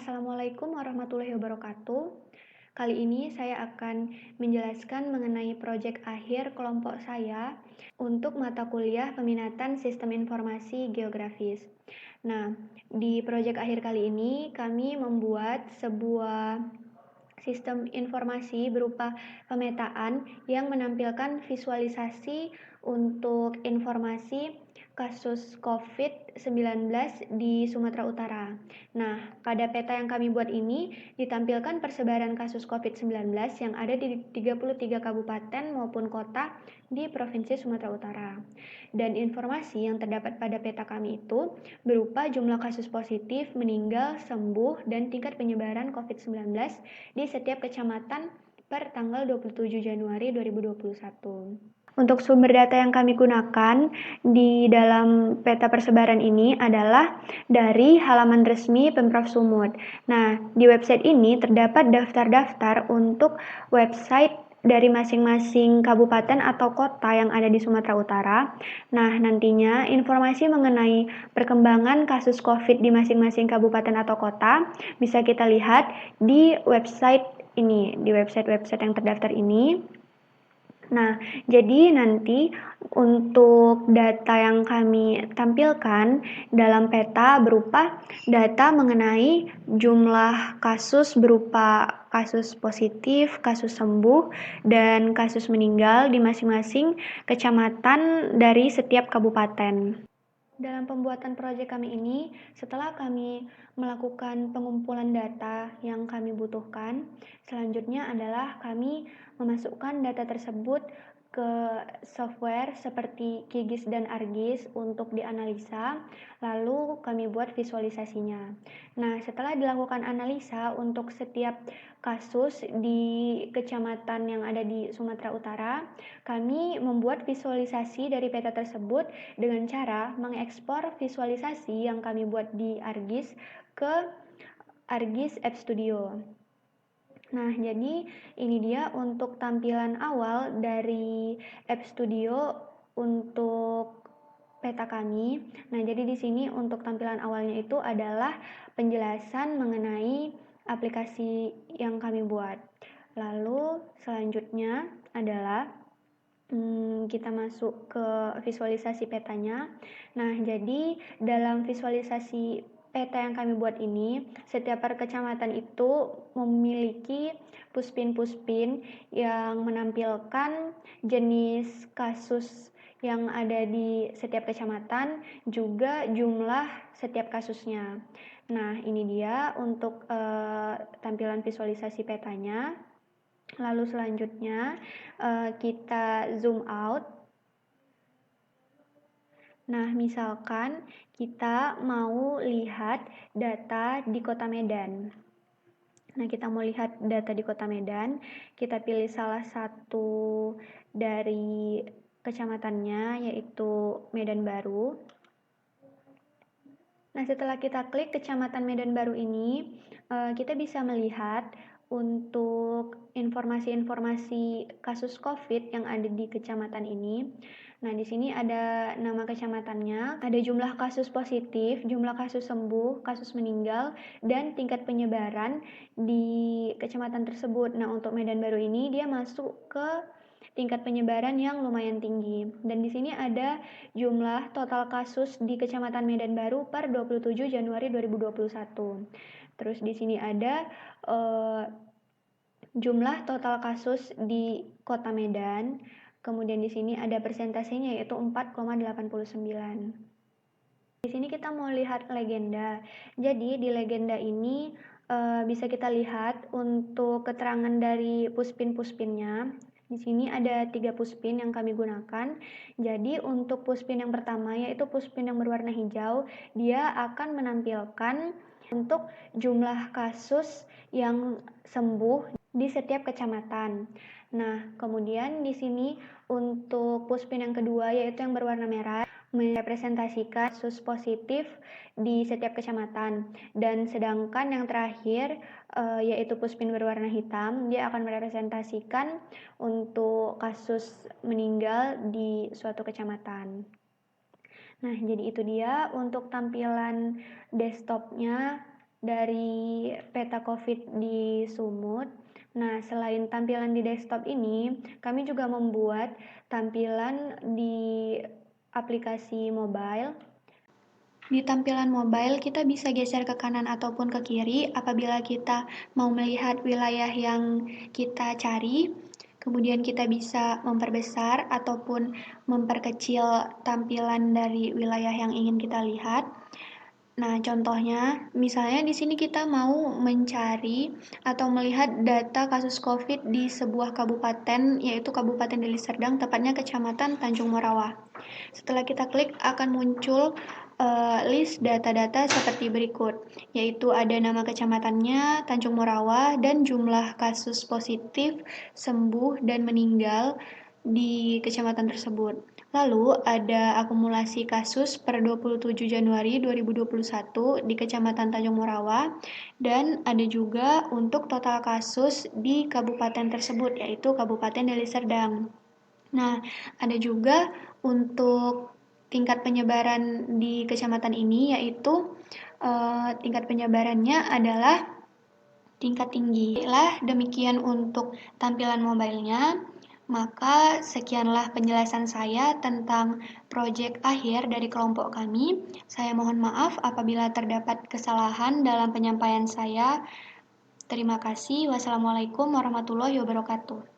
Assalamualaikum warahmatullahi wabarakatuh. Kali ini saya akan menjelaskan mengenai proyek akhir kelompok saya untuk mata kuliah peminatan Sistem Informasi Geografis. Nah, di proyek akhir kali ini kami membuat sebuah sistem informasi berupa pemetaan yang menampilkan visualisasi untuk informasi kasus COVID-19 di Sumatera Utara. Nah, pada peta yang kami buat ini ditampilkan persebaran kasus COVID-19 yang ada di 33 kabupaten maupun kota di Provinsi Sumatera Utara. Dan informasi yang terdapat pada peta kami itu berupa jumlah kasus positif, meninggal, sembuh, dan tingkat penyebaran COVID-19 di setiap kecamatan per tanggal 27 Januari 2021. Untuk sumber data yang kami gunakan di dalam peta persebaran ini adalah dari halaman resmi Pemprov Sumut. Nah, di website ini terdapat daftar-daftar untuk website dari masing-masing kabupaten atau kota yang ada di Sumatera Utara. Nah, nantinya informasi mengenai perkembangan kasus COVID di masing-masing kabupaten atau kota bisa kita lihat di website ini, di website-website yang terdaftar ini. Nah, jadi nanti untuk data yang kami tampilkan dalam peta berupa data mengenai jumlah kasus berupa kasus positif, kasus sembuh, dan kasus meninggal di masing-masing kecamatan dari setiap kabupaten. Dalam pembuatan proyek kami ini, setelah kami melakukan pengumpulan data yang kami butuhkan, selanjutnya adalah kami memasukkan data tersebut ke software seperti QGIS dan ArcGIS untuk dianalisa, lalu kami buat visualisasinya. Nah, setelah dilakukan analisa untuk setiap kasus di kecamatan yang ada di Sumatera Utara, kami membuat visualisasi dari peta tersebut dengan cara mengekspor visualisasi yang kami buat di ArcGIS ke ArcGIS App Studio. Nah, jadi ini dia untuk tampilan awal dari App Studio untuk peta kami. Nah, jadi di sini untuk tampilan awalnya itu adalah penjelasan mengenai aplikasi yang kami buat. Lalu selanjutnya adalah kita masuk ke visualisasi petanya. Nah, jadi dalam visualisasi peta yang kami buat ini, setiap per kecamatan itu memiliki puspin-puspin yang menampilkan jenis kasus yang ada di setiap kecamatan, juga jumlah setiap kasusnya. Nah, ini dia untuk tampilan visualisasi petanya. Lalu selanjutnya kita zoom out. Nah, misalkan kita mau lihat data di Kota Medan. Nah, kita mau lihat data di Kota Medan, kita pilih salah satu dari kecamatannya, yaitu Medan Baru. Nah, setelah kita klik Kecamatan Medan Baru ini, kita bisa melihat untuk informasi-informasi kasus COVID yang ada di kecamatan ini. Nah, di sini ada nama kecamatannya, ada jumlah kasus positif, jumlah kasus sembuh, kasus meninggal, dan tingkat penyebaran di kecamatan tersebut. Nah, untuk Medan Baru ini dia masuk ke tingkat penyebaran yang lumayan tinggi. Dan di sini ada jumlah total kasus di Kecamatan Medan Baru per 27 Januari 2021. Terus di sini ada jumlah total kasus di Kota Medan. Kemudian di sini ada persentasenya yaitu 4,89. Di sini kita mau lihat legenda. Jadi di legenda ini bisa kita lihat untuk keterangan dari puspin-puspinnya. Di sini ada 3 puspin yang kami gunakan. Jadi untuk puspin yang pertama yaitu puspin yang berwarna hijau, dia akan menampilkan untuk jumlah kasus yang sembuh di setiap kecamatan. Nah, kemudian di sini untuk puspin yang kedua yaitu yang berwarna merah merepresentasikan kasus positif di setiap kecamatan, dan sedangkan yang terakhir yaitu puspin berwarna hitam, dia akan merepresentasikan untuk kasus meninggal di suatu kecamatan. Nah, jadi itu dia untuk tampilan desktopnya dari peta COVID di Sumut. Nah, selain tampilan di desktop ini, kami juga membuat tampilan di aplikasi mobile. Di tampilan mobile, kita bisa geser ke kanan ataupun ke kiri apabila kita mau melihat wilayah yang kita cari. Kemudian kita bisa memperbesar ataupun memperkecil tampilan dari wilayah yang ingin kita lihat. Nah, contohnya, misalnya di sini kita mau mencari atau melihat data kasus COVID di sebuah kabupaten, yaitu Kabupaten Deli Serdang, tepatnya Kecamatan Tanjung Morawa. Setelah kita klik, akan muncul list data-data seperti berikut, yaitu ada nama kecamatannya, Tanjung Morawa, dan jumlah kasus positif, sembuh, dan meninggal di kecamatan tersebut. Lalu ada akumulasi kasus per 27 Januari 2021 di Kecamatan Tanjung Morawa, dan ada juga untuk total kasus di kabupaten tersebut, yaitu Kabupaten Deli Serdang. Nah, ada juga untuk tingkat penyebaran di kecamatan ini, yaitu tingkat penyebarannya adalah tingkat tinggi. Demikian untuk tampilan mobilenya. Maka sekianlah penjelasan saya tentang proyek akhir dari kelompok kami. Saya mohon maaf apabila terdapat kesalahan dalam penyampaian saya. Terima kasih. Wassalamualaikum warahmatullahi wabarakatuh.